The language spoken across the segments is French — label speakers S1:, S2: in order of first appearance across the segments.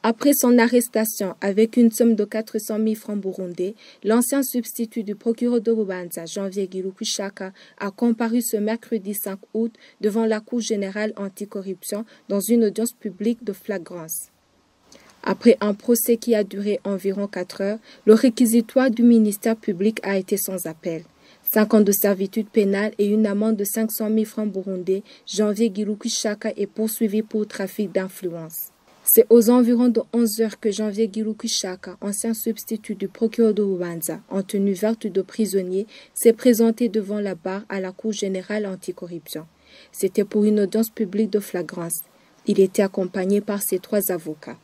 S1: Après son arrestation avec une somme de 400 000 francs burundais, l'ancien substitut du procureur de Bubanza, Janvier Girukushaka, a comparu ce mercredi 5 août devant la Cour générale anticorruption dans une audience publique de flagrance. Après un procès qui a duré environ 4 heures, le réquisitoire du ministère public a été sans appel. 5 ans de servitude pénale et une amende de 500 000 francs burundais, Janvier Girukushaka est poursuivi pour trafic d'influence. C'est aux environs de 11 heures que Janvier Girukushaka, ancien substitut du procureur de Bubanza, en tenue verte de prisonnier, s'est présenté devant la barre à la Cour générale anticorruption. C'était pour une audience publique de flagrance. Il était accompagné par ses 3 avocats.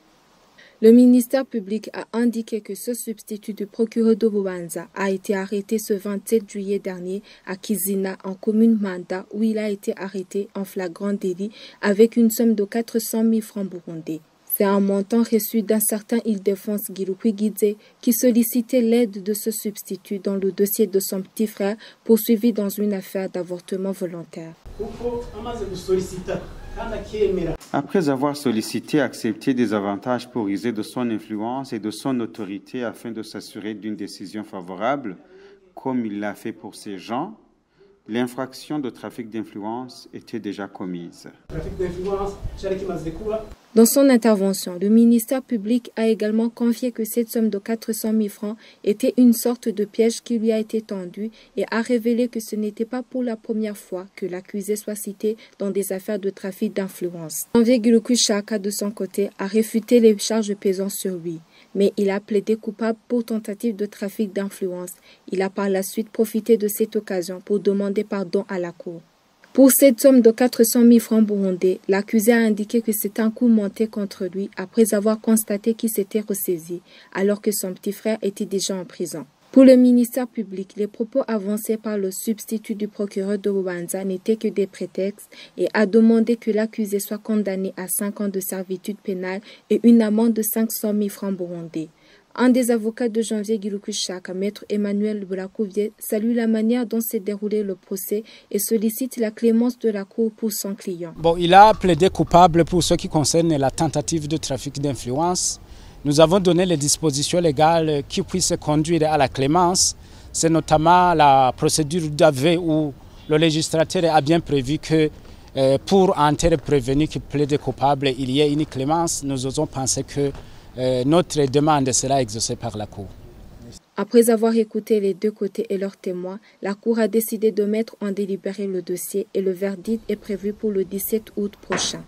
S1: Le ministère public a indiqué que ce substitut du procureur de Bubanza a été arrêté ce 27 juillet dernier à Kizina, en commune Manda, où il a été arrêté en flagrant délit avec une somme de 400 000 francs burundais. C'est un montant reçu d'un certain Ildefonse Girukwigidze qui sollicitait l'aide de ce substitut dans le dossier de son petit frère poursuivi dans une affaire d'avortement volontaire.
S2: Après avoir sollicité et accepté des avantages pour user de son influence et de son autorité afin de s'assurer d'une décision favorable, comme il l'a fait pour ces gens, l'infraction de trafic d'influence était déjà commise.
S1: Dans son intervention, le ministère public a également confié que cette somme de 400 000 francs était une sorte de piège qui lui a été tendu et a révélé que ce n'était pas pour la première fois que l'accusé soit cité dans des affaires de trafic d'influence. Janvier Girukushaka, de son côté, a réfuté les charges pesant sur lui, mais il a plaidé coupable pour tentative de trafic d'influence. Il a par la suite profité de cette occasion pour demander pardon à la Cour. Pour cette somme de 400 000 francs burundais, l'accusé a indiqué que c'est un coup monté contre lui après avoir constaté qu'il s'était ressaisi, alors que son petit frère était déjà en prison. Pour le ministère public, les propos avancés par le substitut du procureur de Bubanza n'étaient que des prétextes et a demandé que l'accusé soit condamné à 5 ans de servitude pénale et une amende de 500 000 francs burundais. Un des avocats de Janvier Girukushaka, maître Emmanuel Brakouvier, salue la manière dont s'est déroulé le procès et sollicite la clémence de la Cour pour son client.
S3: Il a plaidé coupable pour ce qui concerne la tentative de trafic d'influence. Nous avons donné les dispositions légales qui puissent conduire à la clémence. C'est notamment la procédure d'aveu où le législateur a bien prévu que pour un tel prévenu qui plaide coupable, il y ait une clémence. Nous osons penser que notre demande sera exaucée par la Cour.
S1: Après avoir écouté les 2 côtés et leurs témoins, la Cour a décidé de mettre en délibéré le dossier et le verdict est prévu pour le 17 août prochain.